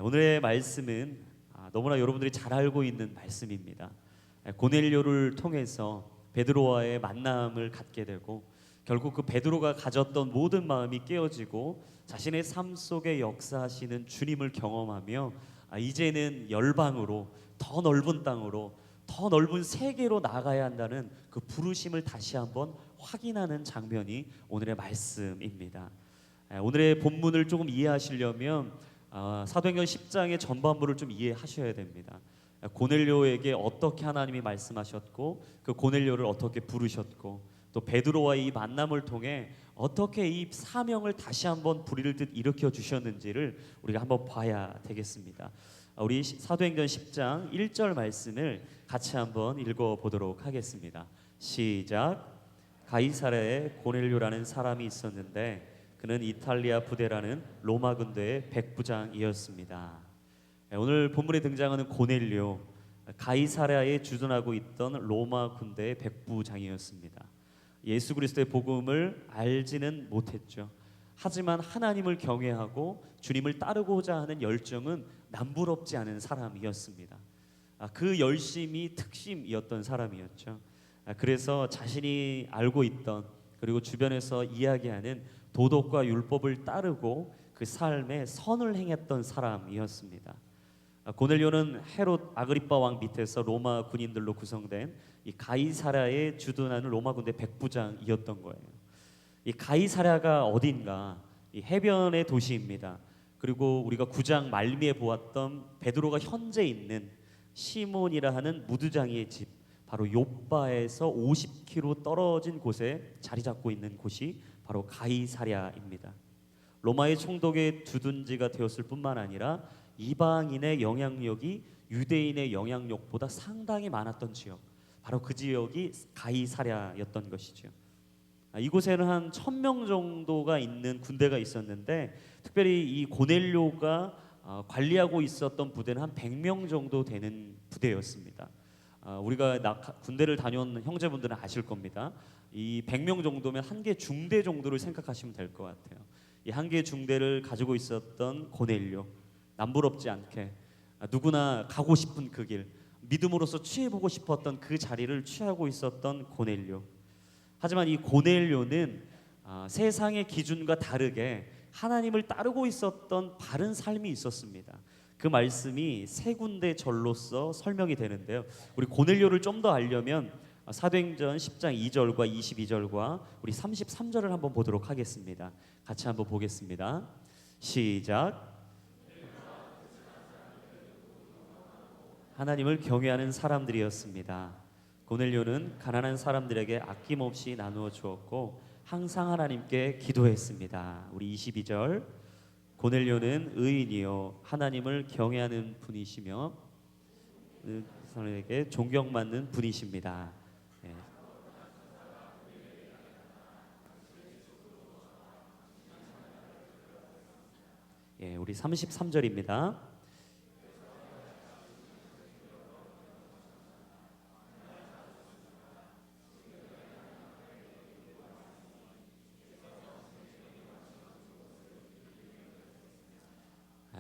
오늘의 말씀은 너무나 여러분들이 잘 알고 있는 말씀입니다. 고넬료를 통해서 베드로와의 만남을 갖게 되고 결국 그 베드로가 가졌던 모든 마음이 깨어지고 자신의 삶 속에 역사하시는 주님을 경험하며 이제는 열방으로 더 넓은 땅으로 더 넓은 세계로 나가야 한다는 그 부르심을 다시 한번 확인하는 장면이 오늘의 말씀입니다. 오늘의 본문을 조금 이해하시려면 사도행전 10장의 전반부를 좀 이해하셔야 됩니다. 고넬료에게 어떻게 하나님이 말씀하셨고 그 고넬료를 어떻게 부르셨고 또 베드로와의 이 만남을 통해 어떻게 이 사명을 다시 한번 부리듯 일으켜 주셨는지를 우리가 한번 봐야 되겠습니다. 우리 사도행전 10장 1절 말씀을 같이 한번 읽어보도록 하겠습니다. 시작. 가이사랴에 고넬료라는 사람이 있었는데 그는 이탈리아 부대라는 로마 군대의 백부장이었습니다. 오늘 본문에 등장하는 고넬료, 가이사랴에 주둔하고 있던 로마 군대의 백부장이었습니다. 예수 그리스도의 복음을 알지는 못했죠. 하지만 하나님을 경외하고 주님을 따르고자 하는 열정은 남부럽지 않은 사람이었습니다. 그 열심이 특심이었던 사람이었죠. 그래서 자신이 알고 있던 그리고 주변에서 이야기하는 도덕과 율법을 따르고 그 삶에 선을 행했던 사람이었습니다. 고넬료는 헤롯 아그리파 왕 밑에서 로마 군인들로 구성된 이 가이사랴에 주둔하는 로마 군대 백부장이었던 거예요. 이 가이사랴가 어딘가 이 해변의 도시입니다. 그리고 우리가 9장 말미에 보았던 베드로가 현재 있는 시몬이라 하는 무두장이의 집, 바로 욥바에서 50km 떨어진 곳에 자리 잡고 있는 곳이 바로 가이사랴입니다. 로마의 총독의 주둔지가 되었을 뿐만 아니라 이방인의 영향력이 유대인의 영향력보다 상당히 많았던 지역, 바로 그 지역이 가이사랴였던 것이죠. 이곳에는 한 1000명 정도가 있는 군대가 있었는데 특별히 이 고넬료가 관리하고 있었던 부대는 한 100명 정도 되는 부대였습니다. 우리가 군대를 다녀온 형제분들은 아실 겁니다. 이 100명 정도면 한 개 중대 정도를 생각하시면 될 것 같아요. 이 한 개 중대를 가지고 있었던 고넬료, 남부럽지 않게 누구나 가고 싶은 그 길, 믿음으로서 취해보고 싶었던 그 자리를 취하고 있었던 고넬료. 하지만 이 고넬료는 세상의 기준과 다르게 하나님을 따르고 있었던 바른 삶이 있었습니다. 그 말씀이 세 군데 절로서 설명이 되는데요. 우리 고넬료를 좀 더 알려면 사도행전 10장 2절과 22절과 우리 33절을 한번 보도록 하겠습니다. 같이 한번 보겠습니다. 시작. 하나님을 경외하는 사람들이었습니다. 고넬료는 가난한 사람들에게 아낌없이 나누어 주었고 항상 하나님께 기도했습니다. 우리 22절. 고넬료는 의인이요 하나님을 경외하는 분이시며 사람에게 존경받는 분이십니다. 우리 33절입니다.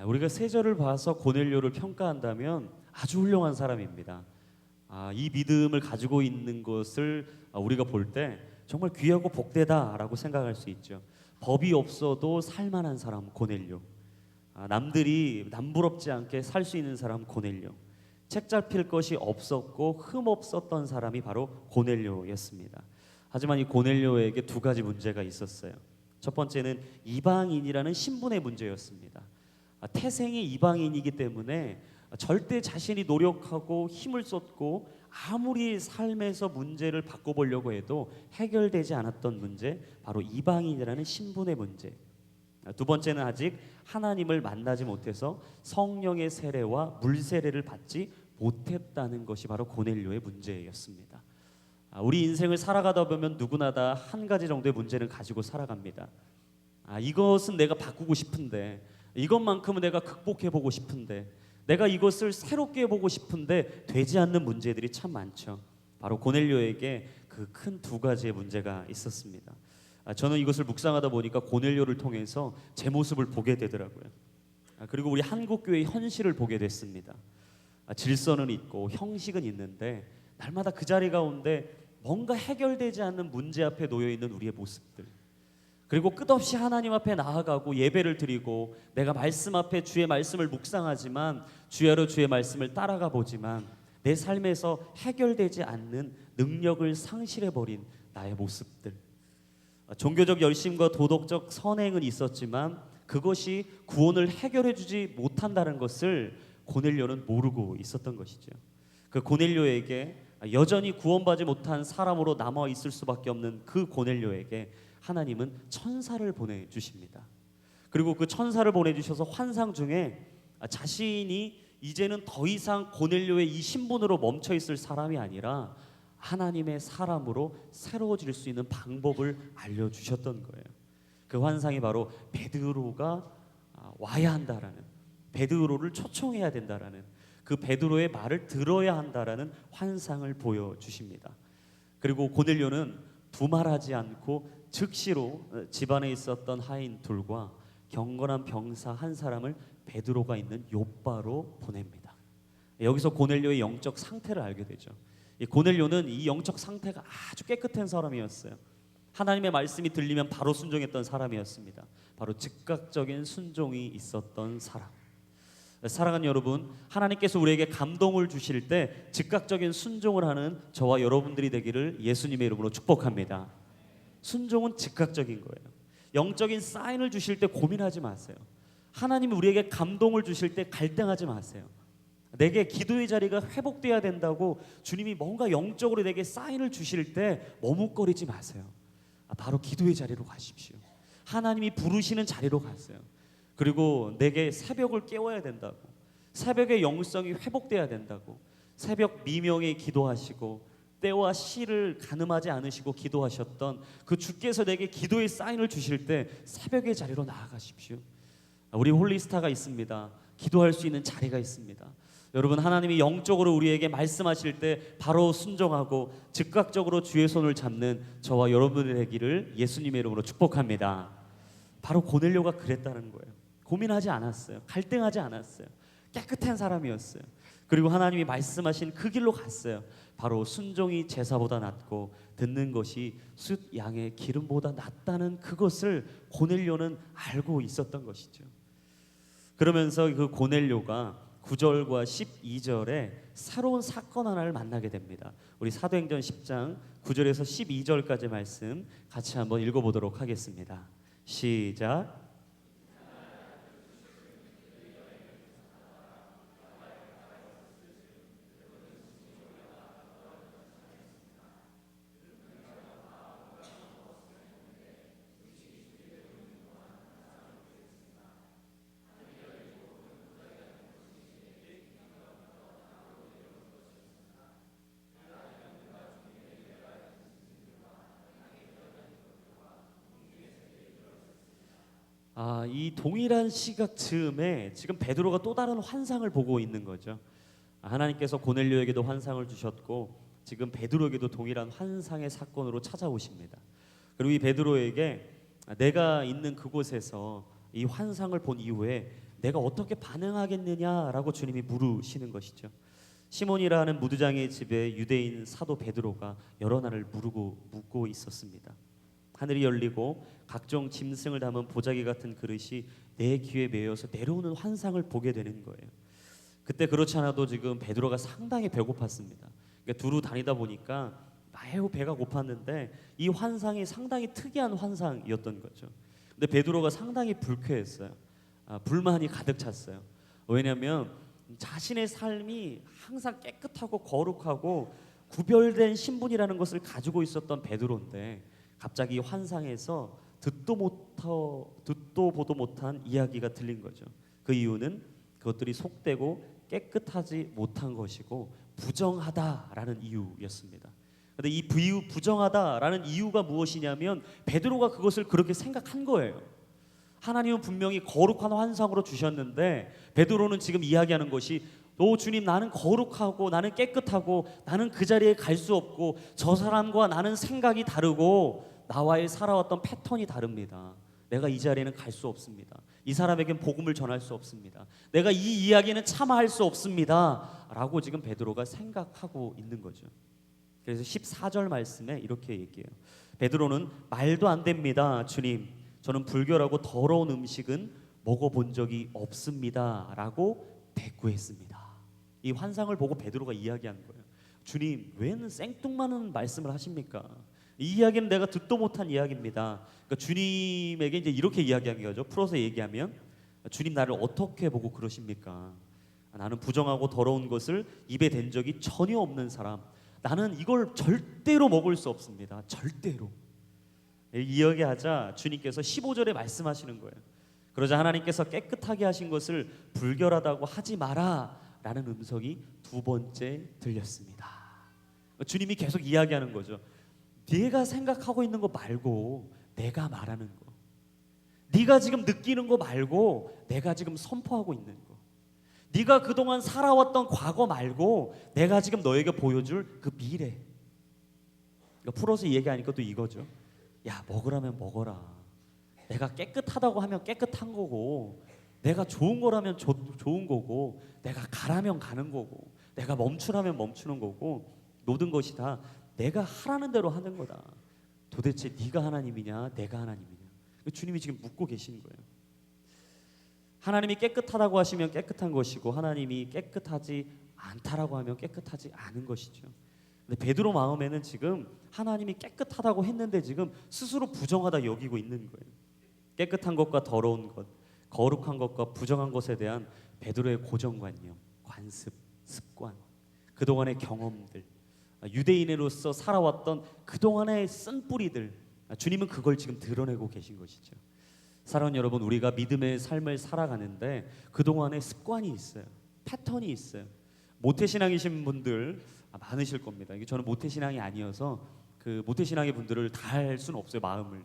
우리가 세 절을 봐서 고넬료를 평가한다면 아주 훌륭한 사람입니다. 이 믿음을 가지고 있는 것을 우리가 볼 때 정말 귀하고 복되다라고 생각할 수 있죠. 법이 없어도 살만한 사람 고넬료. 남들이 남부럽지 않게 살 수 있는 사람 고넬료. 책 잡힐 것이 없었고 흠 없었던 사람이 바로 고넬료였습니다. 하지만 이 고넬료에게 두 가지 문제가 있었어요. 첫 번째는 이방인이라는 신분의 문제였습니다. 태생이 이방인이기 때문에 절대 자신이 노력하고 힘을 쏟고 아무리 삶에서 문제를 바꿔보려고 해도 해결되지 않았던 문제, 바로 이방인이라는 신분의 문제. 두 번째는 아직 하나님을 만나지 못해서 성령의 세례와 물 세례를 받지 못했다는 것이 바로 고넬료의 문제였습니다. 우리 인생을 살아가다 보면 누구나 다 한 가지 정도의 문제는 가지고 살아갑니다. 이것은 내가 바꾸고 싶은데, 이것만큼은 내가 극복해보고 싶은데, 내가 이것을 새롭게 해보고 싶은데 되지 않는 문제들이 참 많죠. 바로 고넬료에게 그 큰 두 가지의 문제가 있었습니다. 저는 이것을 묵상하다 보니까 고넬료를 통해서 제 모습을 보게 되더라고요. 그리고 우리 한국교회의 현실을 보게 됐습니다. 질서는 있고 형식은 있는데 날마다 그 자리 가운데 뭔가 해결되지 않는 문제 앞에 놓여 있는 우리의 모습들, 그리고 끝없이 하나님 앞에 나아가고 예배를 드리고 내가 말씀 앞에 주의 말씀을 묵상하지만 주야로 주의 말씀을 따라가 보지만 내 삶에서 해결되지 않는 능력을 상실해버린 나의 모습들. 종교적 열심과 도덕적 선행은 있었지만 그것이 구원을 해결해주지 못한다는 것을 고넬료는 모르고 있었던 것이죠. 그 고넬료에게 여전히 구원받지 못한 사람으로 남아 있을 수밖에 없는 그 고넬료에게 하나님은 천사를 보내주십니다. 그리고 그 천사를 보내주셔서 환상 중에 자신이 이제는 더 이상 고넬료의 이 신분으로 멈춰 있을 사람이 아니라 하나님의 사람으로 새로워질 수 있는 방법을 알려주셨던 거예요. 그 환상이 바로 베드로가 와야 한다라는, 베드로를 초청해야 된다라는, 그 베드로의 말을 들어야 한다라는 환상을 보여주십니다. 그리고 고넬료는 두말하지 않고 즉시로 집안에 있었던 하인 둘과 경건한 병사 한 사람을 베드로가 있는 욥바로 보냅니다. 여기서 고넬료의 영적 상태를 알게 되죠. 이 고넬료는 이 영적 상태가 아주 깨끗한 사람이었어요. 하나님의 말씀이 들리면 바로 순종했던 사람이었습니다. 바로 즉각적인 순종이 있었던 사람. 사랑하는 여러분, 하나님께서 우리에게 감동을 주실 때 즉각적인 순종을 하는 저와 여러분들이 되기를 예수님의 이름으로 축복합니다. 순종은 즉각적인 거예요. 영적인 사인을 주실 때 고민하지 마세요. 하나님이 우리에게 감동을 주실 때 갈등하지 마세요. 내게 기도의 자리가 회복돼야 된다고 주님이 뭔가 영적으로 내게 사인을 주실 때 머뭇거리지 마세요. 바로 기도의 자리로 가십시오. 하나님이 부르시는 자리로 가세요. 그리고 내게 새벽을 깨워야 된다고, 새벽의 영성이 회복돼야 된다고, 새벽 미명에 기도하시고 때와 시를 가늠하지 않으시고 기도하셨던 그 주께서 내게 기도의 사인을 주실 때 새벽의 자리로 나아가십시오. 우리 홀리스타가 있습니다. 기도할 수 있는 자리가 있습니다. 여러분, 하나님이 영적으로 우리에게 말씀하실 때 바로 순종하고 즉각적으로 주의 손을 잡는 저와 여러분의 되기를 예수님의 이름으로 축복합니다. 바로 고넬료가 그랬다는 거예요. 고민하지 않았어요. 갈등하지 않았어요. 깨끗한 사람이었어요. 그리고 하나님이 말씀하신 그 길로 갔어요. 바로 순종이 제사보다 낫고 듣는 것이 숫 양의 기름보다 낫다는 그것을 고넬료는 알고 있었던 것이죠. 그러면서 그 고넬료가 9절과 12절에 새로운 사건 하나를 만나게 됩니다. 우리 사도행전 10장 9절에서 12절까지 말씀 같이 한번 읽어보도록 하겠습니다. 시작. 이 동일한 시각 즈음에 지금 베드로가 또 다른 환상을 보고 있는 거죠. 하나님께서 고넬료에게도 환상을 주셨고 지금 베드로에게도 동일한 환상의 사건으로 찾아오십니다. 그리고 이 베드로에게 내가 있는 그곳에서 이 환상을 본 이후에 내가 어떻게 반응하겠느냐라고 주님이 물으시는 것이죠. 시몬이라는 무두장의 집에 유대인 사도 베드로가 여러 날을 묵고 있었습니다. 하늘이 열리고 각종 짐승을 담은 보자기 같은 그릇이 내 귀에 메어서 내려오는 환상을 보게 되는 거예요. 그때 그렇지 않아도 지금 베드로가 상당히 배고팠습니다. 그러니까 두루 다니다 보니까 매우 배가 고팠는데 이 환상이 상당히 특이한 환상이었던 거죠. 근데 베드로가 상당히 불쾌했어요. 불만이 가득 찼어요. 왜냐하면 자신의 삶이 항상 깨끗하고 거룩하고 구별된 신분이라는 것을 가지고 있었던 베드로인데 갑자기 환상에서 듣도 보도 못한 이야기가 들린 거죠. 그 이유는 그것들이 속되고 깨끗하지 못한 것이고 부정하다라는 이유였습니다. 그런데 이 부정하다라는 이유가 무엇이냐면 베드로가 그것을 그렇게 생각한 거예요. 하나님은 분명히 거룩한 환상으로 주셨는데 베드로는 지금 이야기하는 것이 주님, 나는 거룩하고 나는 깨끗하고 나는 그 자리에 갈 수 없고 저 사람과 나는 생각이 다르고 나와의 살아왔던 패턴이 다릅니다. 내가 이 자리에는 갈 수 없습니다. 이 사람에겐 복음을 전할 수 없습니다. 내가 이 이야기는 참아할 수 없습니다 라고 지금 베드로가 생각하고 있는 거죠. 그래서 14절 말씀에 이렇게 얘기해요. 베드로는 말도 안 됩니다. 주님, 저는 불결하고 더러운 음식은 먹어본 적이 없습니다 라고 대꾸했습니다. 이 환상을 보고 베드로가 이야기하는 거예요. 주님, 왜는 생뚱맞은 말씀을 하십니까? 이 이야기는 내가 듣도 못한 이야기입니다. 그러니까 주님에게 이제 이렇게 이야기한 거죠. 풀어서 얘기하면, 주님, 나를 어떻게 보고 그러십니까? 나는 부정하고 더러운 것을 입에 댄 적이 전혀 없는 사람. 나는 이걸 절대로 먹을 수 없습니다. 절대로. 이야기하자 주님께서 15절에 말씀하시는 거예요. 그러자 하나님께서 깨끗하게 하신 것을 불결하다고 하지 마라 라는 음성이 두 번째 들렸습니다. 주님이 계속 이야기하는 거죠. 네가 생각하고 있는 거 말고 내가 말하는 거, 네가 지금 느끼는 거 말고 내가 지금 선포하고 있는 거, 네가 그동안 살아왔던 과거 말고 내가 지금 너에게 보여줄 그 미래. 그러니까 풀어서 얘기하니까 또 이거죠. 야, 먹으라면 먹어라. 내가 깨끗하다고 하면 깨끗한 거고, 내가 좋은 거라면 좋은 거고, 내가 가라면 가는 거고, 내가 멈추라면 멈추는 거고, 모든 것이 다 내가 하라는 대로 하는 거다. 도대체 네가 하나님이냐 내가 하나님이냐. 주님이 지금 묻고 계시는 거예요. 하나님이 깨끗하다고 하시면 깨끗한 것이고, 하나님이 깨끗하지 않다라고 하면 깨끗하지 않은 것이죠. 근데 베드로 마음에는 지금 하나님이 깨끗하다고 했는데 지금 스스로 부정하다 여기고 있는 거예요. 깨끗한 것과 더러운 것, 거룩한 것과 부정한 것에 대한 베드로의 고정관념, 관습, 습관, 그동안의 경험들, 유대인으로서 살아왔던 그동안의 쓴뿌리들, 주님은 그걸 지금 드러내고 계신 것이죠. 사랑하는 여러분, 우리가 믿음의 삶을 살아가는데 그동안의 습관이 있어요. 패턴이 있어요. 모태신앙이신 분들 많으실 겁니다. 이게 저는 모태신앙이 아니어서 그 모태신앙의 분들을 다 할 수는 없어요, 마음을요.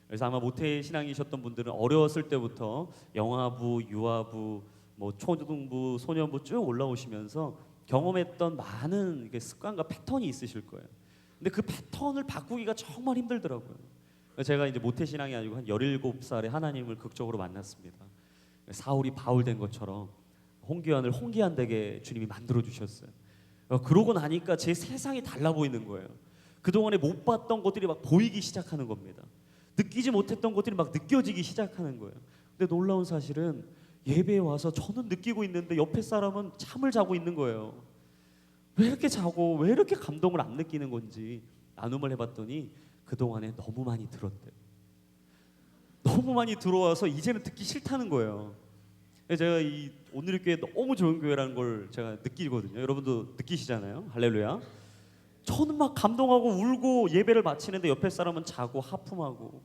그래서 아마 모태신앙이셨던 분들은 어렸을 때부터 영아부, 유아부, 뭐 초등부, 소년부 쭉 올라오시면서 경험했던 많은 습관과 패턴이 있으실 거예요. 근데 그 패턴을 바꾸기가 정말 힘들더라고요. 제가 이제 모태신앙이 아니고 한 17살에 하나님을 극적으로 만났습니다. 사울이 바울 된 것처럼 홍기환을 홍기환 되게 주님이 만들어 주셨어요. 그러고 나니까 제 세상이 달라 보이는 거예요. 그동안에 못 봤던 것들이 막 보이기 시작하는 겁니다. 느끼지 못했던 것들이 막 느껴지기 시작하는 거예요. 근데 놀라운 사실은 예배에 와서 저는 느끼고 있는데 옆에 사람은 잠을 자고 있는 거예요. 왜 이렇게 자고 왜 이렇게 감동을 안 느끼는 건지 나눔을 해봤더니 그동안에 너무 많이 들었대요. 너무 많이 들어와서 이제는 듣기 싫다는 거예요. 제가 이 오늘의 교회 너무 좋은 교회라는 걸 제가 느끼거든요. 여러분도 느끼시잖아요. 할렐루야. 저는 막 감동하고 울고 예배를 마치는데 옆에 사람은 자고 하품하고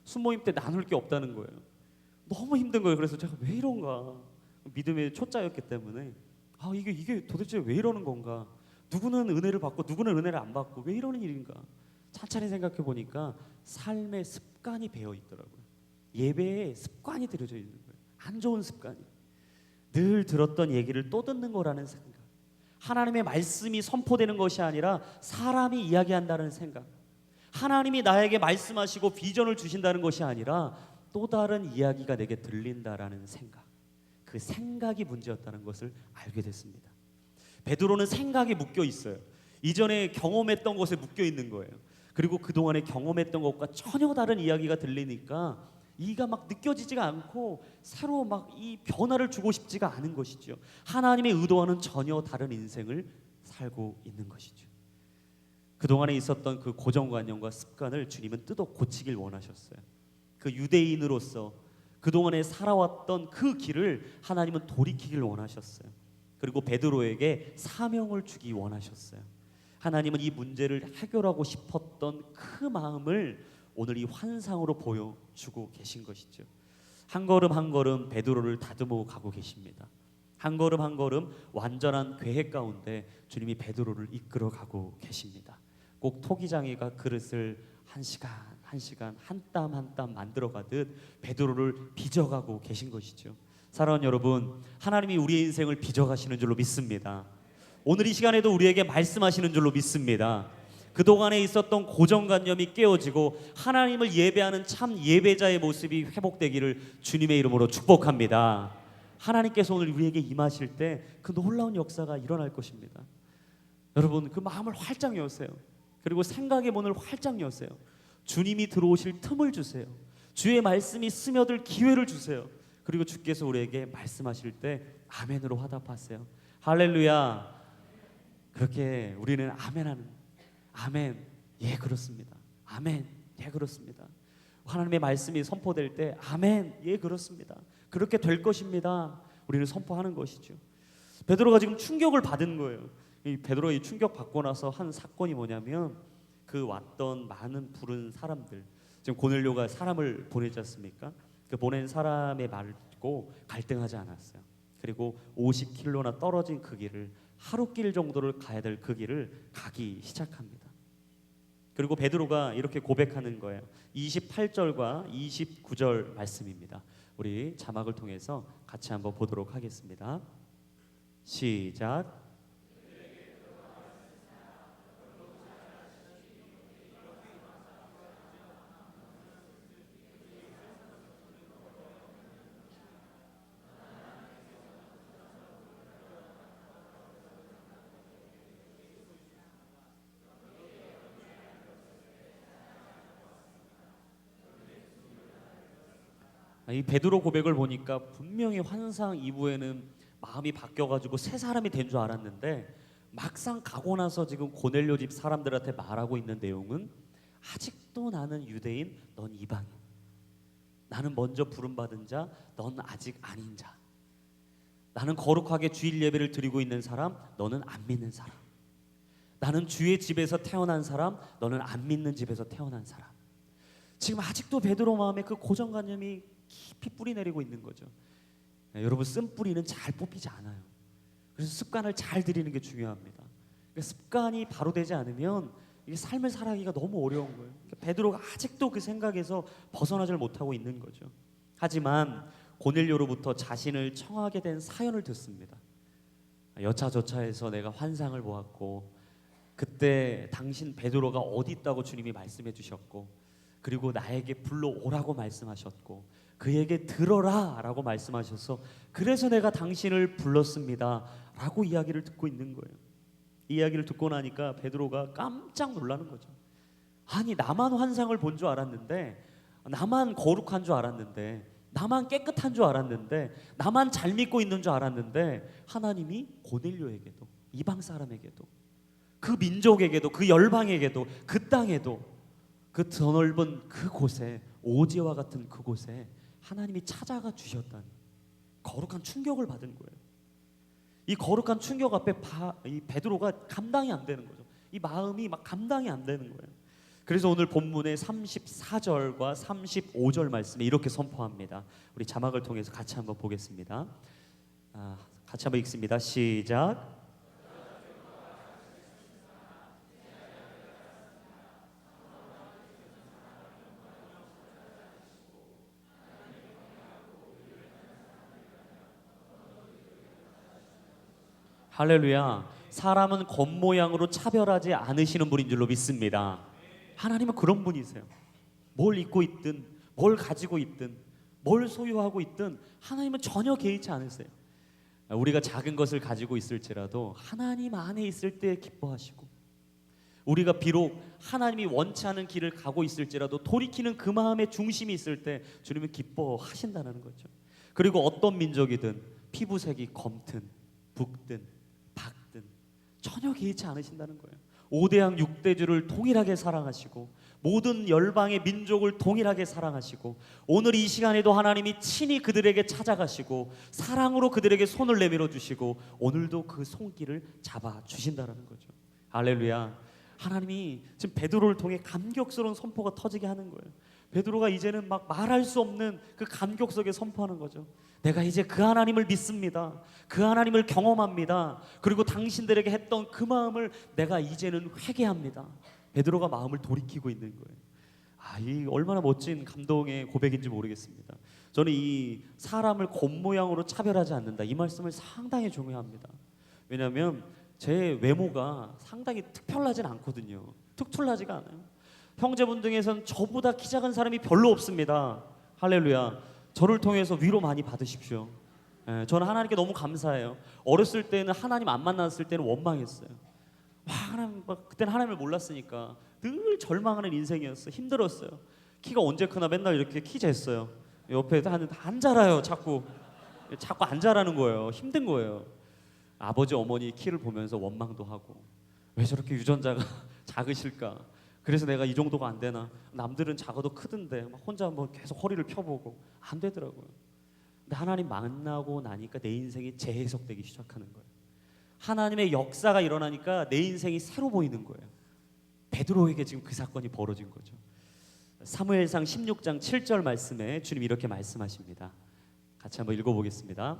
순모임 때 나눌 게 없다는 거예요. 너무 힘든 거예요. 그래서 제가 왜 이런가, 믿음의 초짜였기 때문에 이게 도대체 왜 이러는 건가, 누구는 은혜를 받고 누구는 은혜를 안 받고 왜 이러는 일인가, 찬찬히 생각해 보니까 삶의 습관이 배어 있더라고요. 예배에 습관이 들여져 있는 거예요. 안 좋은 습관이. 늘 들었던 얘기를 또 듣는 거라는 생각, 하나님의 말씀이 선포되는 것이 아니라 사람이 이야기한다는 생각, 하나님이 나에게 말씀하시고 비전을 주신다는 것이 아니라 또 다른 이야기가 내게 들린다라는 생각, 그 생각이 문제였다는 것을 알게 됐습니다. 베드로는 생각에 묶여 있어요. 이전에 경험했던 것에 묶여 있는 거예요. 그리고 그동안에 경험했던 것과 전혀 다른 이야기가 들리니까 이가 막 느껴지지가 않고 새로 막 이 변화를 주고 싶지가 않은 것이죠. 하나님의 의도와는 전혀 다른 인생을 살고 있는 것이죠. 그동안에 있었던 그 고정관념과 습관을 주님은 뜯어 고치길 원하셨어요. 그 유대인으로서 그동안에 살아왔던 그 길을 하나님은 돌이키길 원하셨어요. 그리고 베드로에게 사명을 주기 원하셨어요. 하나님은 이 문제를 해결하고 싶었던 그 마음을 오늘 이 환상으로 보여주고 계신 것이죠. 한 걸음 한 걸음 베드로를 다듬어 가고 계십니다. 한 걸음 한 걸음 완전한 계획 가운데 주님이 베드로를 이끌어 가고 계십니다. 꼭 토기장이가 그릇을 한 시간 한 땀 한 땀 만들어 가듯 베드로를 빚어가고 계신 것이죠. 사랑하는 여러분, 하나님이 우리의 인생을 빚어가시는 줄로 믿습니다. 오늘 이 시간에도 우리에게 말씀하시는 줄로 믿습니다. 그동안에 있었던 고정관념이 깨어지고 하나님을 예배하는 참 예배자의 모습이 회복되기를 주님의 이름으로 축복합니다. 하나님께서 오늘 우리에게 임하실 때 그 놀라운 역사가 일어날 것입니다. 여러분, 그 마음을 활짝 여세요. 그리고 생각의 문을 활짝 여세요. 주님이 들어오실 틈을 주세요. 주의 말씀이 스며들 기회를 주세요. 그리고 주께서 우리에게 말씀하실 때 아멘으로 화답하세요. 할렐루야. 그렇게 우리는 아멘하는, 아멘, 예 그렇습니다. 아멘, 예 그렇습니다. 하나님의 말씀이 선포될 때 아멘, 예 그렇습니다. 그렇게 될 것입니다. 우리는 선포하는 것이죠. 베드로가 지금 충격을 받은 거예요. 이 베드로가 이 충격 받고 나서 한 사건이 뭐냐면, 그 왔던 많은 부른 사람들, 지금 고넬료가 사람을 보내지 않습니까? 그 보낸 사람의 말을 듣고 갈등하지 않았어요. 그리고 50km나 떨어진 그 길을, 하루길 정도를 가야 될 그 길을 가기 시작합니다. 그리고 베드로가 이렇게 고백하는 거예요. 28절과 29절 말씀입니다. 우리 자막을 통해서 같이 한번 보도록 하겠습니다. 시작. 이 베드로 고백을 보니까 분명히 환상 이후에는 마음이 바뀌어가지고 새 사람이 된 줄 알았는데, 막상 가고 나서 지금 고넬료 집 사람들한테 말하고 있는 내용은, 아직도 나는 유대인, 넌 이방인. 나는 먼저 부름받은 자, 넌 아직 아닌 자. 나는 거룩하게 주일 예배를 드리고 있는 사람, 너는 안 믿는 사람. 나는 주의 집에서 태어난 사람, 너는 안 믿는 집에서 태어난 사람. 지금 아직도 베드로 마음에 그 고정관념이 깊이 뿌리 내리고 있는 거죠. 여러분, 쓴 뿌리는 잘 뽑히지 않아요. 그래서 습관을 잘 들이는 게 중요합니다. 그러니까 습관이 바로 되지 않으면 이게 삶을 살아가기가 너무 어려운 거예요. 그러니까 베드로가 아직도 그 생각에서 벗어나질 못하고 있는 거죠. 하지만 고넬료로부터 자신을 청하게 된 사연을 듣습니다. 여차저차해서 내가 환상을 보았고, 그때 당신 베드로가 어디 있다고 주님이 말씀해 주셨고, 그리고 나에게 불러오라고 말씀하셨고, 그에게 들어라 라고 말씀하셔서, 그래서 내가 당신을 불렀습니다 라고 이야기를 듣고 있는 거예요. 이 이야기를 듣고 나니까 베드로가 깜짝 놀라는 거죠. 아니, 나만 환상을 본 줄 알았는데, 나만 거룩한 줄 알았는데, 나만 깨끗한 줄 알았는데, 나만 잘 믿고 있는 줄 알았는데, 하나님이 고넬료에게도, 이방 사람에게도, 그 민족에게도, 그 열방에게도, 그 땅에도, 그 드넓은 그곳에, 오지와 같은 그곳에 하나님이 찾아가 주셨다는 거룩한 충격을 받은 거예요. 이 거룩한 충격 앞에 이 베드로가 감당이 안 되는 거죠. 이 마음이 막 감당이 안 되는 거예요. 그래서 오늘 본문의 34절과 35절 말씀에 이렇게 선포합니다. 우리 자막을 통해서 같이 한번 보겠습니다. 같이 한번 읽습니다. 시작. 할렐루야. 사람은 겉모양으로 차별하지 않으시는 분인 줄로 믿습니다. 하나님은 그런 분이세요. 뭘 입고 있든, 뭘 가지고 있든, 뭘 소유하고 있든 하나님은 전혀 개의치 않으세요. 우리가 작은 것을 가지고 있을지라도 하나님 안에 있을 때 기뻐하시고, 우리가 비록 하나님이 원치 않은 길을 가고 있을지라도 돌이키는 그 마음의 중심이 있을 때 주님은 기뻐하신다는 거죠. 그리고 어떤 민족이든 피부색이 검든 붉든 박든 전혀 개의치 않으신다는 거예요. 5대양 6대주를 동일하게 사랑하시고, 모든 열방의 민족을 동일하게 사랑하시고, 오늘 이 시간에도 하나님이 친히 그들에게 찾아가시고 사랑으로 그들에게 손을 내밀어 주시고, 오늘도 그 손길을 잡아 주신다는 거죠. 할렐루야. 하나님이 지금 베드로를 통해 감격스러운 선포가 터지게 하는 거예요. 베드로가 이제는 막 말할 수 없는 그 감격 속에 선포하는 거죠. 내가 이제 그 하나님을 믿습니다. 그 하나님을 경험합니다. 그리고 당신들에게 했던 그 마음을 내가 이제는 회개합니다. 베드로가 마음을 돌이키고 있는 거예요. 이 얼마나 멋진 감동의 고백인지 모르겠습니다. 저는 이 사람을 겉모양으로 차별하지 않는다, 이 말씀을 상당히 중요합니다. 왜냐하면 제 외모가 상당히 특별하진 않거든요. 특출나지가 않아요. 형제분 중에서는 저보다 키 작은 사람이 별로 없습니다. 할렐루야. 저를 통해서 위로 많이 받으십시오. 저는 하나님께 너무 감사해요. 어렸을 때는 하나님 안 만났을 때는 원망했어요. 하나님, 그때는 하나님을 몰랐으니까 늘 절망하는 인생이었어요. 힘들었어요. 키가 언제 크나 맨날 이렇게 키 쟀어요. 옆에 안 자라요. 자꾸 안 자라는 거예요. 힘든 거예요. 아버지 어머니 키를 보면서 원망도 하고, 왜 저렇게 유전자가 작으실까? 그래서 내가 이 정도가 안 되나? 남들은 작아도 크던데 막 혼자 한번 계속 허리를 펴보고 안 되더라고요. 근데 하나님 만나고 나니까 내 인생이 재해석되기 시작하는 거예요. 하나님의 역사가 일어나니까 내 인생이 새로 보이는 거예요. 베드로에게 지금 그 사건이 벌어진 거죠. 사무엘상 16장 7절 말씀에 주님 이렇게 말씀하십니다. 같이 한번 읽어보겠습니다.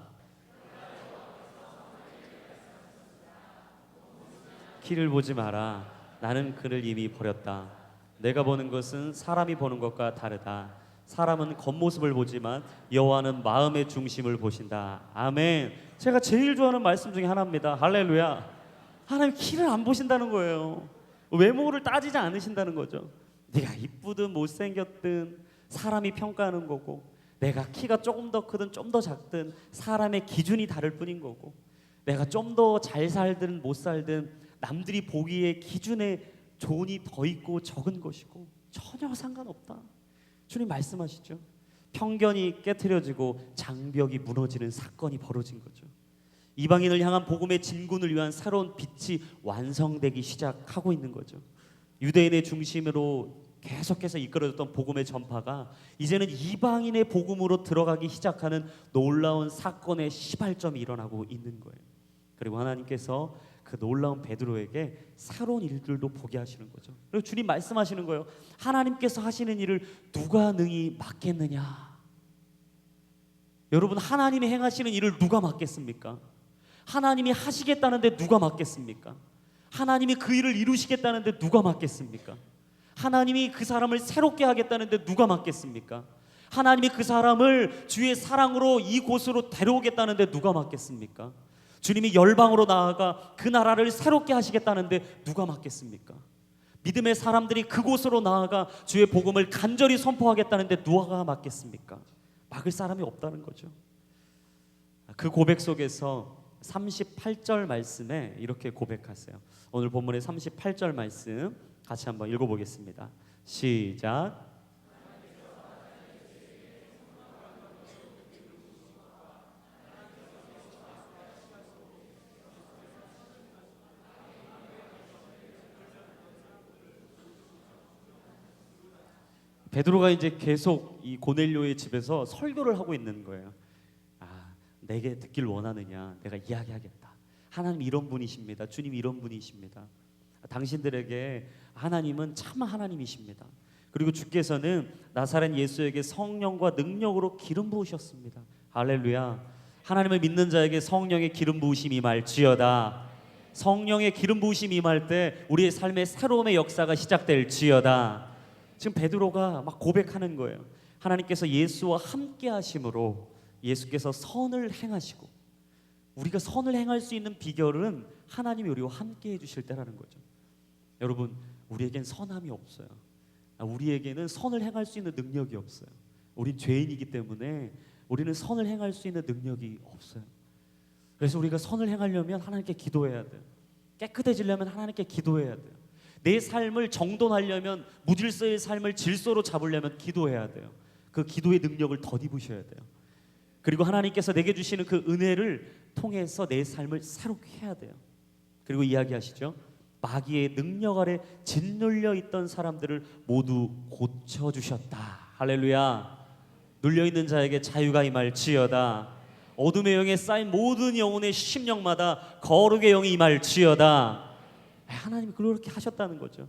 키를 보지 마라. 나는 그를 이미 버렸다. 내가 보는 것은 사람이 보는 것과 다르다. 사람은 겉모습을 보지만 여호와는 마음의 중심을 보신다. 아멘. 제가 제일 좋아하는 말씀 중에 하나입니다. 할렐루야. 하나님 키를 안 보신다는 거예요. 외모를 따지지 않으신다는 거죠. 네가 이쁘든 못생겼든 사람이 평가하는 거고, 내가 키가 조금 더 크든 좀 더 작든 사람의 기준이 다를 뿐인 거고, 내가 좀 더 잘 살든 못 살든 남들이 보기에 기준에 존이 더 있고 적은 것이고 전혀 상관없다. 주님 말씀하시죠. 편견이 깨트려지고 장벽이 무너지는 사건이 벌어진 거죠. 이방인을 향한 복음의 진군을 위한 새로운 빛이 완성되기 시작하고 있는 거죠. 유대인의 중심으로 계속해서 이끌어졌던 복음의 전파가 이제는 이방인의 복음으로 들어가기 시작하는 놀라운 사건의 시발점이 일어나고 있는 거예요. 그리고 하나님께서 그 놀라운 베드로에게 새로운 일들도 보게 하시는 거죠. 그리고 주님 말씀하시는 거예요. 하나님께서 하시는 일을 누가 능히 막겠느냐? 여러분, 하나님이 행하시는 일을 누가 막겠습니까? 하나님이 하시겠다는데 누가 막겠습니까? 하나님이 그 일을 이루시겠다는데 누가 막겠습니까? 하나님이 그 사람을 새롭게 하겠다는데 누가 막겠습니까? 하나님이 그 사람을 주의 사랑으로 이곳으로 데려오겠다는데 누가 막겠습니까? 주님이 열방으로 나아가 그 나라를 새롭게 하시겠다는데 누가 막겠습니까? 믿음의 사람들이 그곳으로 나아가 주의 복음을 간절히 선포하겠다는데 누가 막겠습니까? 막을 사람이 없다는 거죠. 그 고백 속에서 38절 말씀에 이렇게 고백하세요. 오늘 본문의 38절 말씀 같이 한번 읽어보겠습니다. 시작. 베드로가 이제 계속 이 고넬료의 집에서 설교를 하고 있는 거예요. 내게 듣길 원하느냐? 내가 이야기하겠다. 하나님 이런 분이십니다. 주님 이런 분이십니다. 당신들에게 하나님은 참 하나님이십니다. 그리고 주께서는 나사렛 예수에게 성령과 능력으로 기름 부으셨습니다. 할렐루야. 하나님을 믿는 자에게 성령의 기름 부으심이 임할지어다. 성령의 기름 부으심이 임할 때 우리의 삶의 새로움의 역사가 시작될지어다. 지금 베드로가 막 고백하는 거예요. 하나님께서 예수와 함께 하심으로 예수께서 선을 행하시고, 우리가 선을 행할 수 있는 비결은 하나님이 우리와 함께 해주실 때라는 거죠. 여러분, 우리에겐 선함이 없어요. 우리에게는 선을 행할 수 있는 능력이 없어요. 우린 죄인이기 때문에 우리는 선을 행할 수 있는 능력이 없어요. 그래서 우리가 선을 행하려면 하나님께 기도해야 돼요. 깨끗해지려면 하나님께 기도해야 돼요. 내 삶을 정돈하려면, 무질서의 삶을 질서로 잡으려면 기도해야 돼요. 그 기도의 능력을 덧입으셔야 돼요. 그리고 하나님께서 내게 주시는 그 은혜를 통해서 내 삶을 새롭게 해야 돼요. 그리고 이야기하시죠. 마귀의 능력 아래 짓눌려 있던 사람들을 모두 고쳐주셨다. 할렐루야. 눌려있는 자에게 자유가 임할지어다. 어둠의 영에 쌓인 모든 영혼의 심령마다 거룩의 영이 임할지어다. 하나님이 그렇게 하셨다는 거죠.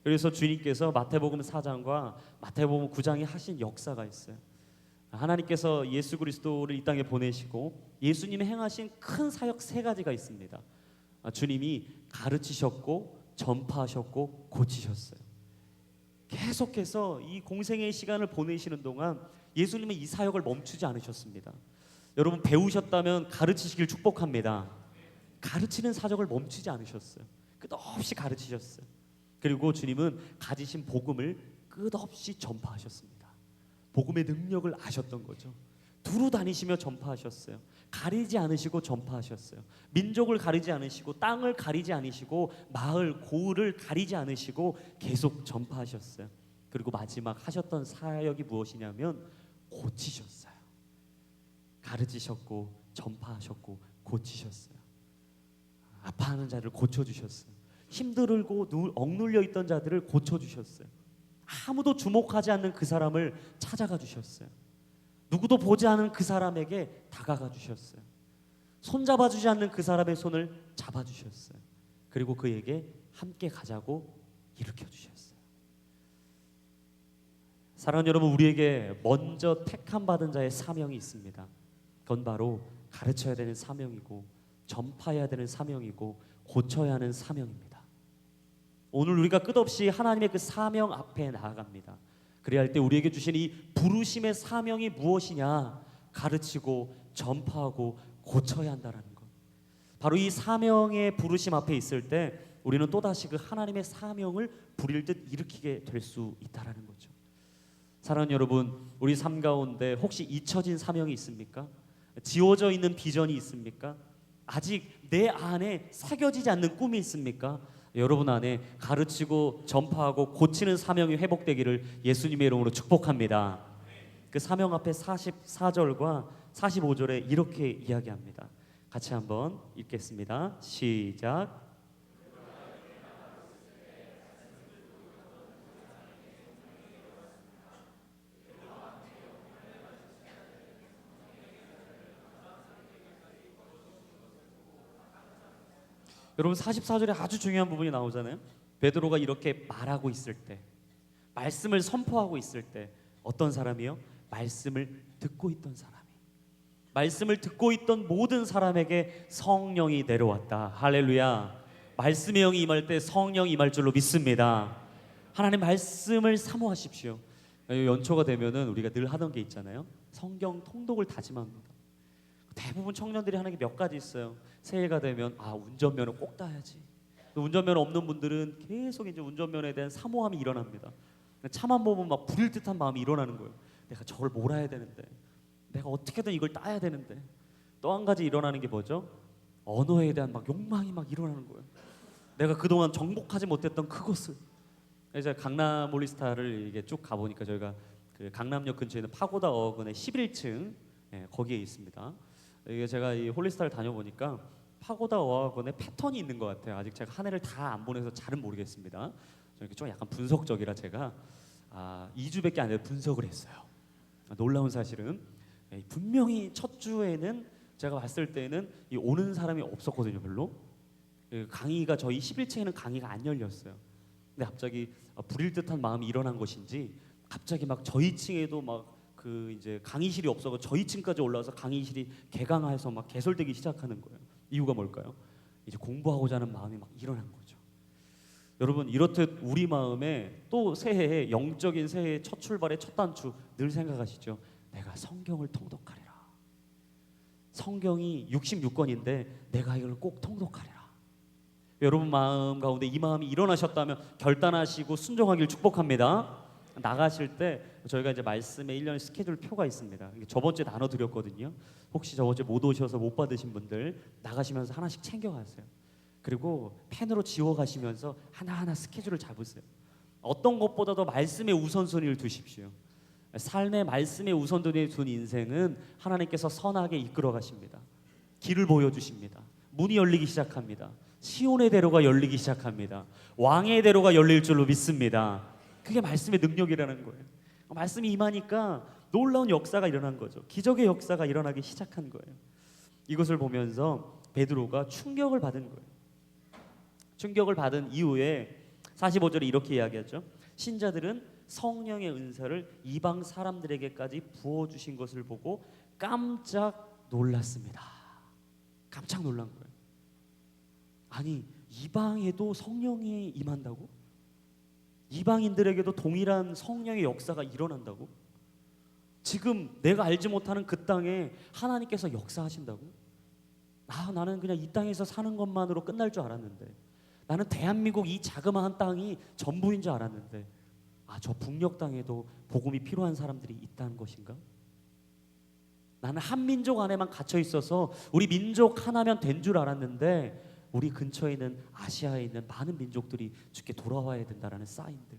그래서 주님께서 마태복음 4장과 마태복음 9장에 하신 역사가 있어요. 하나님께서 예수 그리스도를 이 땅에 보내시고 예수님이 행하신 큰 사역 세 가지가 있습니다. 주님이 가르치셨고 전파하셨고 고치셨어요. 계속해서 이 공생의 시간을 보내시는 동안 예수님은 이 사역을 멈추지 않으셨습니다. 여러분, 배우셨다면 가르치시길 축복합니다. 가르치는 사역을 멈추지 않으셨어요. 끝없이 가르치셨어요. 그리고 주님은 가지신 복음을 끝없이 전파하셨습니다. 복음의 능력을 아셨던 거죠. 두루 다니시며 전파하셨어요. 가리지 않으시고 전파하셨어요. 민족을 가리지 않으시고 땅을 가리지 않으시고 마을 고을을 가리지 않으시고 계속 전파하셨어요. 그리고 마지막 하셨던 사역이 무엇이냐면 고치셨어요. 가르치셨고 전파하셨고 고치셨어요. 아파하는 자를 고쳐주셨어요. 힘들고 억눌려 있던 자들을 고쳐주셨어요. 아무도 주목하지 않는 그 사람을 찾아가 주셨어요. 누구도 보지 않은 그 사람에게 다가가 주셨어요. 손잡아주지 않는 그 사람의 손을 잡아주셨어요. 그리고 그에게 함께 가자고 일으켜 주셨어요. 사랑하는 여러분, 우리에게 먼저 택함 받은 자의 사명이 있습니다. 그건 바로 가르쳐야 되는 사명이고 전파해야 되는 사명이고 고쳐야 하는 사명입니다. 오늘 우리가 끝없이 하나님의 그 사명 앞에 나아갑니다. 그래야 할 때 우리에게 주신 이 부르심의 사명이 무엇이냐? 가르치고 전파하고 고쳐야 한다라는 것. 바로 이 사명의 부르심 앞에 있을 때 우리는 또다시 그 하나님의 사명을 부릴 듯 일으키게 될 수 있다라는 거죠. 사랑하는 여러분, 우리 삶 가운데 혹시 잊혀진 사명이 있습니까? 지워져 있는 비전이 있습니까? 아직 내 안에 새겨지지 않는 꿈이 있습니까? 여러분 안에 가르치고 전파하고 고치는 사명이 회복되기를 예수님의 이름으로 축복합니다. 그 사명 앞에 44절과 45절에 이렇게 이야기합니다. 같이 한번 읽겠습니다. 시작. 여러분 44절에 아주 중요한 부분이 나오잖아요. 베드로가 이렇게 말하고 있을 때, 말씀을 선포하고 있을 때 어떤 사람이요? 말씀을 듣고 있던 사람이, 말씀을 듣고 있던 모든 사람에게 성령이 내려왔다. 할렐루야. 말씀의 영이 임할 때 성령이 임할 줄로 믿습니다. 하나님 말씀을 사모하십시오. 연초가 되면은 우리가 늘 하던 게 있잖아요. 성경 통독을 다짐합니다. 대부분 청년들이 하는 게 몇 가지 있어요. 새해가 되면 운전면허 꼭 따야지. 운전면허 없는 분들은 계속 이제 운전면허에 대한 사모함이 일어납니다. 차만 보면 막 부릴 듯한 마음이 일어나는 거예요. 내가 저걸 몰아야 되는데, 내가 어떻게든 이걸 따야 되는데. 또 한 가지 일어나는 게 뭐죠? 언어에 대한 막 욕망이 막 일어나는 거예요. 내가 그동안 정복하지 못했던 그것을. 제가 강남 홀리스타를 이게 쭉 가보니까 저희가 그 강남역 근처에 있는 파고다 어근의 11층 거기에 있습니다. 이게 제가 이 홀리스타를 다녀보니까 파고다 어학원에 패턴이 있는 것 같아요. 아직 제가 한 해를 다 안 보내서 잘은 모르겠습니다. 저는 좀 약간 분석적이라 제가 2주밖에 안 돼서 분석을 했어요. 놀라운 사실은 분명히 첫 주에는 제가 봤을 때는 오는 사람이 없었거든요. 별로. 강의가 저희 11층에는 강의가 안 열렸어요. 근데 갑자기 부릴 듯한 마음이 일어난 것인지 갑자기 막 저희 층에도 막 그 이제 강의실이 없어서 저희 층까지 올라와서 강의실이 개강해서 막 개설되기 시작하는 거예요. 이유가 뭘까요? 이제 공부하고자 하는 마음이 막 일어난 거죠. 여러분 이렇듯 우리 마음에 또 새해에 영적인 새해의 첫 출발의 첫 단추 늘 생각하시죠? 내가 성경을 통독하리라. 성경이 66권인데 내가 이걸 꼭 통독하리라. 여러분 마음 가운데 이 마음이 일어나셨다면 결단하시고 순종하길 축복합니다. 나가실 때 저희가 이제 말씀에 1년 스케줄 표가 있습니다. 저번 주에 나눠드렸거든요. 혹시 저번 주에 못 오셔서 못 받으신 분들 나가시면서 하나씩 챙겨가세요. 그리고 펜으로 지워가시면서 하나하나 스케줄을 잡으세요. 어떤 것보다도 말씀에 우선순위를 두십시오. 삶의 말씀에 우선순위를 둔 인생은 하나님께서 선하게 이끌어 가십니다. 길을 보여주십니다. 문이 열리기 시작합니다. 시온의 대로가 열리기 시작합니다. 왕의 대로가 열릴 줄로 믿습니다. 그게 말씀의 능력이라는 거예요. 말씀이 임하니까 놀라운 역사가 일어난 거죠. 기적의 역사가 일어나기 시작한 거예요. 이것을 보면서 베드로가 충격을 받은 거예요. 충격을 받은 이후에 45절에 이렇게 이야기하죠. 신자들은 성령의 은사를 이방 사람들에게까지 부어주신 것을 보고 깜짝 놀랐습니다. 깜짝 놀란 거예요. 아니 이방에도 성령이 임한다고? 이방인들에게도 동일한 성령의 역사가 일어난다고? 지금 내가 알지 못하는 그 땅에 하나님께서 역사하신다고? 나는 그냥 이 땅에서 사는 것만으로 끝날 줄 알았는데 나는 대한민국 이 자그마한 땅이 전부인 줄 알았는데 저 북녘 땅에도 복음이 필요한 사람들이 있다는 것인가? 나는 한 민족 안에만 갇혀 있어서 우리 민족 하나면 된 줄 알았는데 우리 근처에 있는 아시아에 있는 많은 민족들이 주께 돌아와야 된다라는 사인들.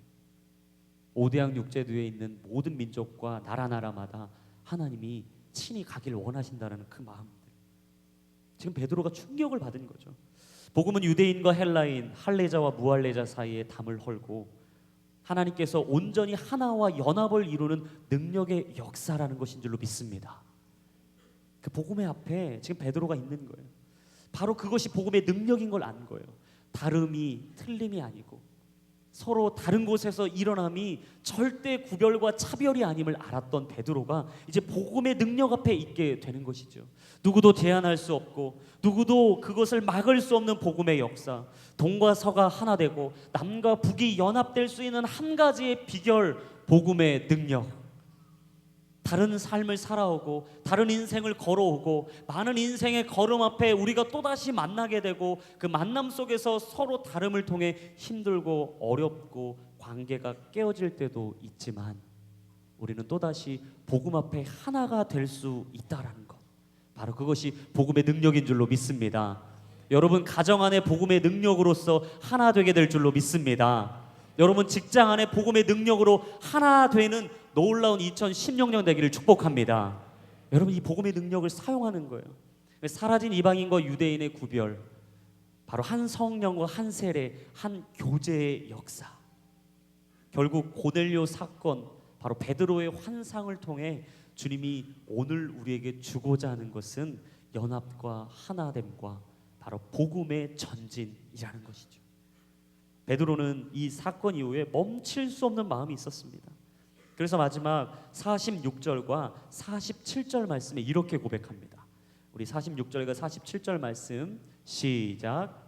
오대양 육제도에 있는 모든 민족과 나라마다 하나님이 친히 가길 원하신다는 그 마음들. 지금 베드로가 충격을 받은 거죠. 복음은 유대인과 헬라인, 할례자와 무할례자 사이에 담을 헐고 하나님께서 온전히 하나와 연합을 이루는 능력의 역사라는 것인 줄로 믿습니다. 그 복음의 앞에 지금 베드로가 있는 거예요. 바로 그것이 복음의 능력인 걸 안 거예요. 다름이 틀림이 아니고 서로 다른 곳에서 일어남이 절대 구별과 차별이 아님을 알았던 베드로가 이제 복음의 능력 앞에 있게 되는 것이죠. 누구도 제한할 수 없고 누구도 그것을 막을 수 없는 복음의 역사, 동과 서가 하나 되고 남과 북이 연합될 수 있는 한 가지의 비결, 복음의 능력. 다른 삶을 살아오고 다른 인생을 걸어오고 많은 인생의 걸음 앞에 우리가 또다시 만나게 되고 그 만남 속에서 서로 다름을 통해 힘들고 어렵고 관계가 깨어질 때도 있지만 우리는 또다시 복음 앞에 하나가 될 수 있다라는 것, 바로 그것이 복음의 능력인 줄로 믿습니다. 여러분 가정 안에 복음의 능력으로서 하나 되게 될 줄로 믿습니다. 여러분 직장 안에 복음의 능력으로 하나 되는 놀라운 2016년 되기를 축복합니다. 여러분 이 복음의 능력을 사용하는 거예요. 사라진 이방인과 유대인의 구별, 바로 한 성령과 한 세례, 한 교제의 역사. 결국 고넬료 사건, 바로 베드로의 환상을 통해 주님이 오늘 우리에게 주고자 하는 것은 연합과 하나됨과 바로 복음의 전진이라는 것이죠. 베드로는 이 사건 이후에 멈출 수 없는 마음이 있었습니다. 그래서 마지막 46절과 47절 말씀에 이렇게 고백합니다. 우리 46절과 47절 말씀 시작.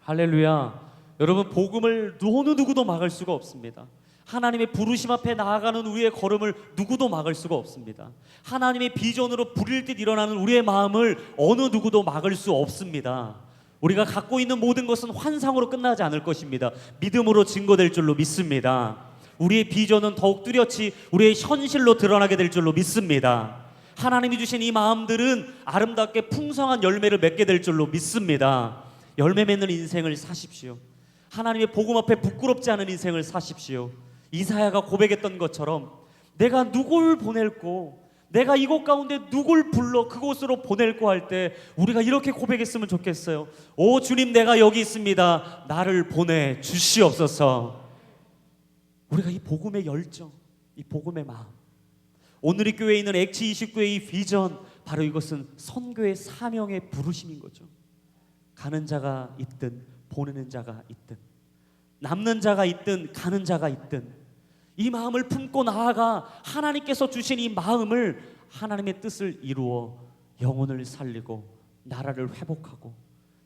할렐루야. 여러분 복음을 어느 누구도 막을 수가 없습니다. 하나님의 부르심 앞에 나아가는 우리의 걸음을 누구도 막을 수가 없습니다. 하나님의 비전으로 불일 듯 일어나는 우리의 마음을 어느 누구도 막을 수 없습니다. 우리가 갖고 있는 모든 것은 환상으로 끝나지 않을 것입니다. 믿음으로 증거될 줄로 믿습니다. 우리의 비전은 더욱 뚜렷이 우리의 현실로 드러나게 될 줄로 믿습니다. 하나님이 주신 이 마음들은 아름답게 풍성한 열매를 맺게 될 줄로 믿습니다. 열매 맺는 인생을 사십시오. 하나님의 복음 앞에 부끄럽지 않은 인생을 사십시오. 이사야가 고백했던 것처럼 내가 누굴 보낼고 내가 이곳 가운데 누굴 불러 그곳으로 보낼고 할 때 우리가 이렇게 고백했으면 좋겠어요. 오 주님, 내가 여기 있습니다. 나를 보내 주시옵소서. 우리가 이 복음의 열정, 이 복음의 마음, 오늘의 교회에 있는 액치 29의 이 비전, 바로 이것은 선교의 사명의 부르심인 거죠. 가는 자가 있든 보내는 자가 있든 남는 자가 있든 가는 자가 있든 이 마음을 품고 나아가 하나님께서 주신 이 마음을 하나님의 뜻을 이루어 영혼을 살리고 나라를 회복하고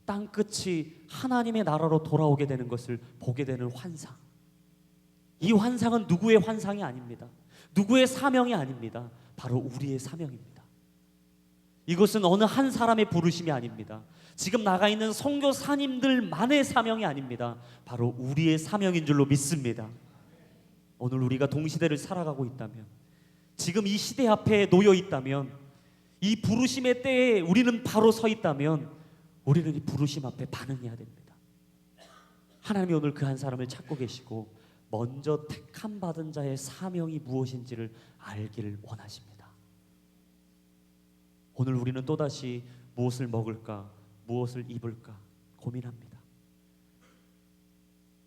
땅끝이 하나님의 나라로 돌아오게 되는 것을 보게 되는 환상. 이 환상은 누구의 환상이 아닙니다. 누구의 사명이 아닙니다. 바로 우리의 사명입니다. 이것은 어느 한 사람의 부르심이 아닙니다. 지금 나가 있는 선교사님들만의 사명이 아닙니다. 바로 우리의 사명인 줄로 믿습니다. 오늘 우리가 동시대를 살아가고 있다면, 지금 이 시대 앞에 놓여 있다면, 이 부르심의 때에 우리는 바로 서 있다면 우리는 이 부르심 앞에 반응해야 됩니다. 하나님이 오늘 그 한 사람을 찾고 계시고 먼저 택함 받은 자의 사명이 무엇인지를 알기를 원하십니다. 오늘 우리는 또다시 무엇을 먹을까, 무엇을 입을까 고민합니다.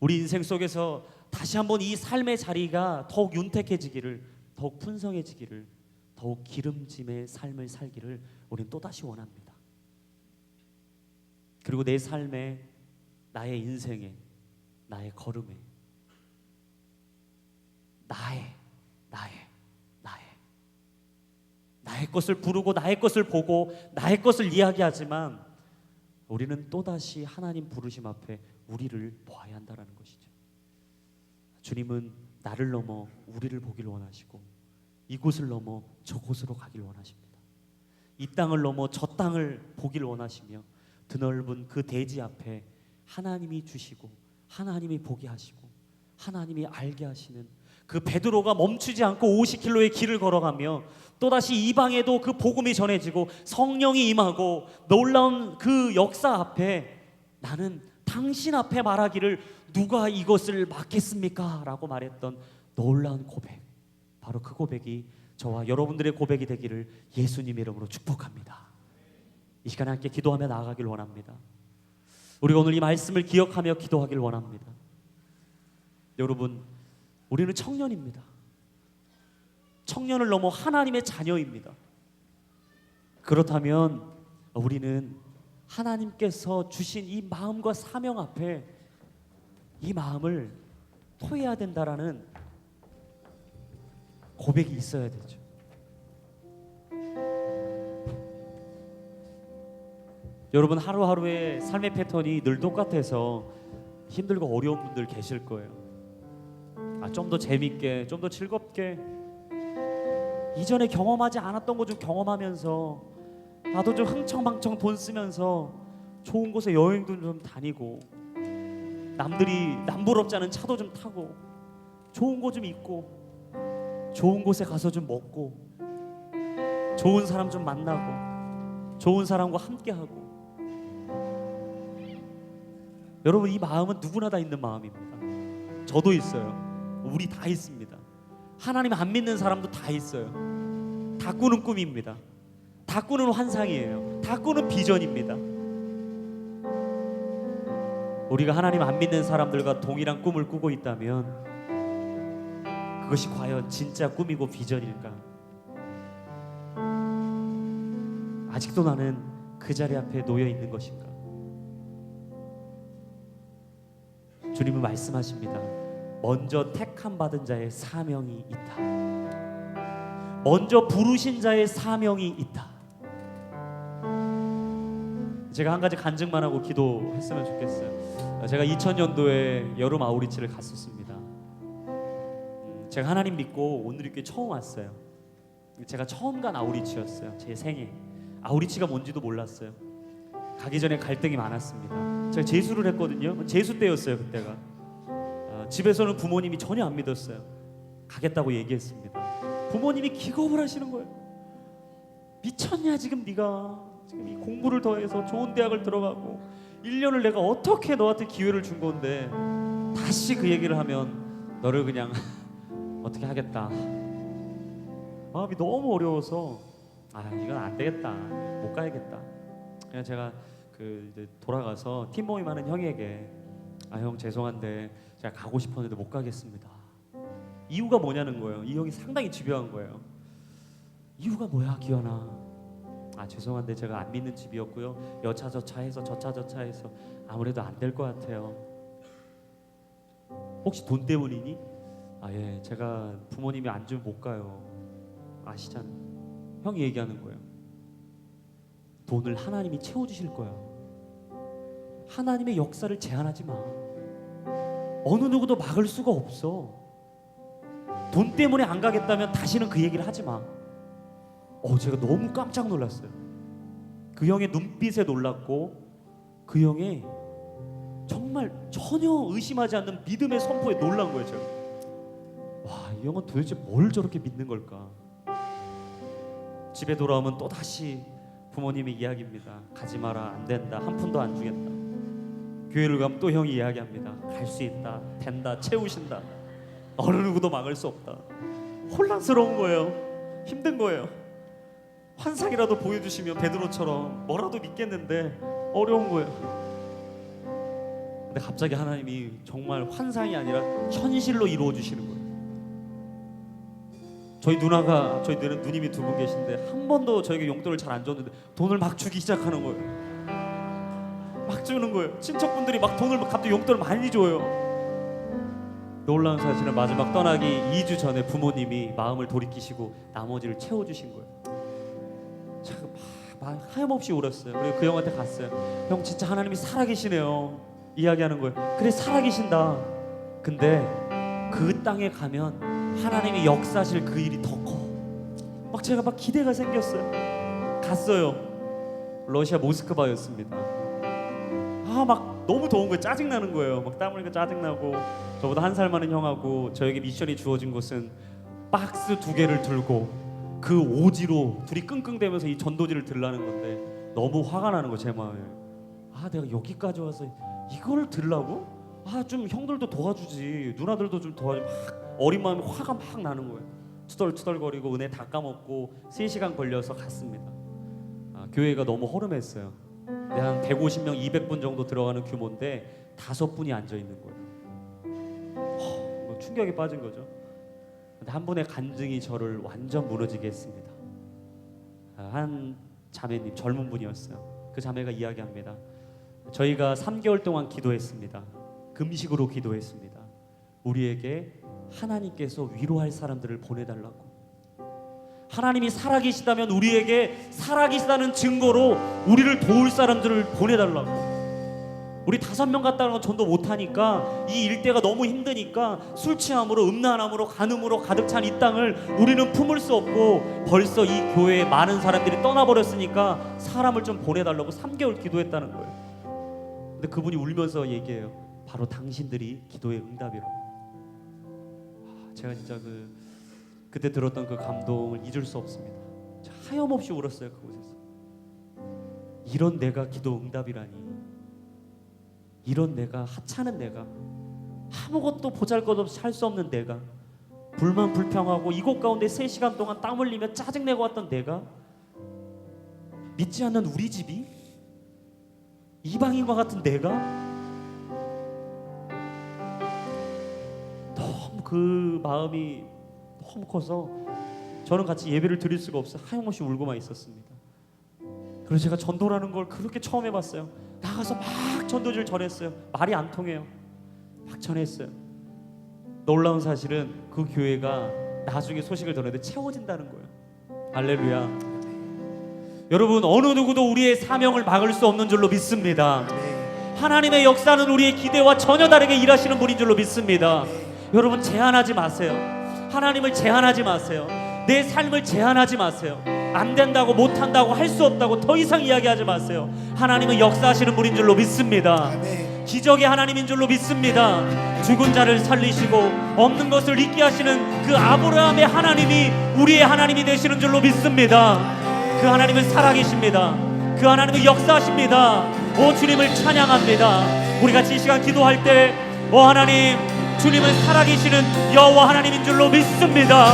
우리 인생 속에서 다시 한번 이 삶의 자리가 더욱 윤택해지기를, 더욱 풍성해지기를, 더욱 기름짐의 삶을 살기를 우리는 또다시 원합니다. 그리고 내 삶에, 나의 인생에, 나의 걸음에 나의 것을 부르고 나의 것을 보고 나의 것을 이야기하지만 우리는 또다시 하나님 부르심 앞에 우리를 보아야 한다는 것이죠. 주님은 나를 넘어 우리를 보길 원하시고 이곳을 넘어 저곳으로 가길 원하십니다. 이 땅을 넘어 저 땅을 보길 원하시며 드넓은 그 대지 앞에 하나님이 주시고 하나님이 보게 하시고 하나님이 알게 하시는 그 베드로가 멈추지 않고 50km의 길을 걸어가며 또다시 이방에도 그 복음이 전해지고 성령이 임하고 놀라운 그 역사 앞에 나는 당신 앞에 말하기를 누가 이것을 막겠습니까? 라고 말했던 놀라운 고백, 바로 그 고백이 저와 여러분들의 고백이 되기를 예수님의 이름으로 축복합니다. 이 시간에 함께 기도하며 나아가길 원합니다. 우리가 오늘 이 말씀을 기억하며 기도하길 원합니다. 여러분, 우리는 청년입니다. 청년을 넘어 하나님의 자녀입니다. 그렇다면 우리는 하나님께서 주신 이 마음과 사명 앞에 이 마음을 토해야 된다라는 고백이 있어야 되죠. 여러분, 하루하루의 삶의 패턴이 늘 똑같아서 힘들고 어려운 분들 계실 거예요. 좀 더 재밌게, 좀 더 즐겁게 이전에 경험하지 않았던 거 좀 경험하면서 나도 좀 흥청망청 돈 쓰면서 좋은 곳에 여행도 좀 다니고 남들이 남부럽지 않은 차도 좀 타고 좋은 거 좀 입고 좋은 곳에 가서 좀 먹고 좋은 사람 좀 만나고 좋은 사람과 함께하고. 여러분, 이 마음은 누구나 다 있는 마음입니다. 저도 있어요. 우리 다 있습니다. 하나님 안 믿는 사람도 다 있어요. 다 꾸는 꿈입니다. 다 꾸는 환상이에요. 다 꾸는 비전입니다. 우리가 하나님 안 믿는 사람들과 동일한 꿈을 꾸고 있다면 그것이 과연 진짜 꿈이고 비전일까? 아직도 나는 그 자리 앞에 놓여 있는 것인가? 주님은 말씀하십니다. 먼저 택함 받은 자의 사명이 있다. 먼저 부르신 자의 사명이 있다. 제가 한 가지 간증만 하고 기도했으면 좋겠어요. 제가 2000년도에 여름 아우리치를 갔었습니다. 제가 하나님 믿고 오늘이렇게 처음 왔어요. 제가 처음 간 아우리치였어요. 제 생애. 아우리치가 뭔지도 몰랐어요. 가기 전에 갈등이 많았습니다. 제가 재수를 했거든요. 재수 때였어요, 그때가. 집에서는 부모님이 전혀 안 믿었어요. 가겠다고 얘기했습니다. 부모님이 기겁을 하시는 거예요. 미쳤냐 지금 네가 지금 이 공부를 더해서 좋은 대학을 들어가고 1년을 내가 어떻게 너한테 기회를 준 건데 다시 그 얘기를 하면 너를 그냥 어떻게 하겠다. 마음이 너무 어려워서 이건 안 되겠다, 못 가야겠다. 그냥 제가 이제 돌아가서 팀 모임하는 형에게 형 죄송한데 제가 가고 싶었는데 못 가겠습니다. 이유가 뭐냐는 거예요. 이 형이 상당히 집요한 거예요. 이유가 뭐야 기현아? 죄송한데 제가 안 믿는 집이었고요. 여차저차해서 저차저차해서 아무래도 안 될 것 같아요. 혹시 돈 때문이니? 예, 제가 부모님이 안 주면 못 가요. 아시잖아요. 형이 얘기하는 거예요. 돈을 하나님이 채워주실 거야. 하나님의 역사를 제한하지 마. 어느 누구도 막을 수가 없어. 돈 때문에 안 가겠다면 다시는 그 얘기를 하지 마. 제가 너무 깜짝 놀랐어요. 그 형의 눈빛에 놀랐고 그 형의 정말 전혀 의심하지 않는 믿음의 선포에 놀란 거예요. 제가 이 형은 도대체 뭘 저렇게 믿는 걸까? 집에 돌아오면 또다시 부모님의 이야기입니다. 가지 마라, 안 된다, 한 푼도 안 주겠다. 교회를 가면 또 형이 이야기합니다. 갈 수 있다, 된다, 채우신다. 어느 누구도 막을 수 없다. 혼란스러운 거예요. 힘든 거예요. 환상이라도 보여주시면 베드로처럼 뭐라도 믿겠는데 어려운 거예요. 근데 갑자기 하나님이 정말 환상이 아니라 현실로 이루어 주시는 거예요. 저희 누님이 두 분 계신데 한 번도 저에게 용돈을 잘 안 줬는데 돈을 막 주기 시작하는 거예요. 막 주는 거예요. 친척분들이 막 돈을 갑자기 용돈을 많이 줘요. 놀라운 사실은 마지막 떠나기 2주 전에 부모님이 마음을 돌이키시고 나머지를 채워주신 거예요. 막 하염없이 울었어요. 그리고 그 형한테 갔어요. 형 진짜 하나님이 살아계시네요. 이야기하는 거예요. 그래 살아계신다. 근데 그 땅에 가면 하나님이 역사하실 그 일이 더 커. 막 제가 막 기대가 생겼어요. 갔어요. 러시아 모스크바였습니다. 막 너무 더운 거예요. 짜증나는 거예요. 막 땀 흘리니까 짜증나고, 저보다 한 살 많은 형하고 저에게 미션이 주어진 곳은 박스 2개를 들고 그 오지로 둘이 끙끙대면서 이 전도지를 들라는 건데 너무 화가 나는 거 제 마음에. 내가 여기까지 와서 이거를 들라고? 좀 형들도 도와주지, 누나들도 좀 도와주지. 막 어린 마음에 화가 막 나는 거예요. 투덜투덜거리고 은혜 다 까먹고 3시간 걸려서 갔습니다. 교회가 너무 허름했어요. 한 150명, 200분 정도 들어가는 규모인데 5분이 앉아 있는 거예요. 충격에 빠진 거죠. 근데 한 분의 간증이 저를 완전 무너지게 했습니다. 한 자매님, 젊은 분이었어요. 그 자매가 이야기합니다. 저희가 3개월 동안 기도했습니다. 금식으로 기도했습니다. 우리에게 하나님께서 위로할 사람들을 보내달라고. 하나님이 살아계시다면 우리에게 살아계시다는 증거로 우리를 도울 사람들을 보내달라고. 우리 5명 갔다는 건 전도 못하니까, 이 일대가 너무 힘드니까 술 취함으로, 음란함으로, 간음으로 가득 찬 이 땅을 우리는 품을 수 없고 벌써 이 교회에 많은 사람들이 떠나버렸으니까 사람을 좀 보내달라고 3개월 기도했다는 거예요. 근데 그분이 울면서 얘기해요. 바로 당신들이 기도의 응답이라고. 제가 진짜 그때 들었던 그 감동을 잊을 수 없습니다. 하염없이 울었어요. 그곳에서. 이런 내가 기도 응답이라니, 이런 내가, 하찮은 내가, 아무것도 보잘것없이 할 수 없는 내가, 불만 불평하고 이곳 가운데 3시간 동안 땀 흘리며 짜증내고 왔던 내가, 믿지 않는 우리 집이, 이방인과 같은 내가, 너무 그 마음이 너무 커서 저는 같이 예배를 드릴 수가 없어요. 하염없이 울고만 있었습니다. 그래서 제가 전도라는 걸 그렇게 처음 해봤어요. 나가서 막 전도지를 전했어요. 말이 안 통해요. 막 전했어요. 놀라운 사실은 그 교회가 나중에 소식을 전했는데 채워진다는 거예요. 할렐루야. 여러분, 어느 누구도 우리의 사명을 막을 수 없는 줄로 믿습니다. 하나님의 역사는 우리의 기대와 전혀 다르게 일하시는 분인 줄로 믿습니다. 여러분, 제한하지 마세요. 하나님을 제한하지 마세요. 내 삶을 제한하지 마세요. 안 된다고, 못한다고, 할 수 없다고 더 이상 이야기하지 마세요. 하나님은 역사하시는 분인 줄로 믿습니다. 기적의 하나님인 줄로 믿습니다. 죽은 자를 살리시고 없는 것을 있게 하시는 그 아브라함의 하나님이 우리의 하나님이 되시는 줄로 믿습니다. 그 하나님은 살아계십니다. 그 하나님은 역사하십니다. 오, 주님을 찬양합니다. 우리 같이 이 시간 기도할 때, 오 하나님, 주님은 살아계시는 여호와 하나님인 줄로 믿습니다.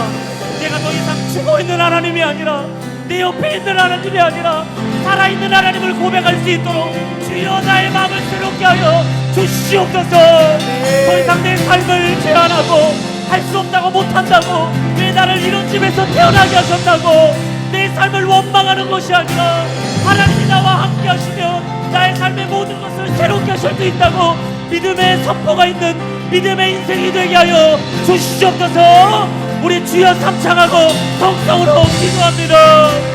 내가 더 이상 죽어있는 하나님이 아니라, 내 옆에 있는 하나님이 아니라 살아있는 하나님을 고백할 수 있도록 주여 나의 마음을 새롭게 하여 주시옵소서. 더 이상 내 삶을 제한하고 할 수 없다고, 못한다고, 왜 나를 이런 집에서 태어나게 하셨다고 내 삶을 원망하는 것이 아니라, 하나님이 나와 함께 하시면 나의 삶의 모든 것을 새롭게 하실 수 있다고 믿음의 선포가 있는 믿음의 인생이 되게 하여 주시옵소서. 우리 주여 삼창하고 성성으로 기도합니다.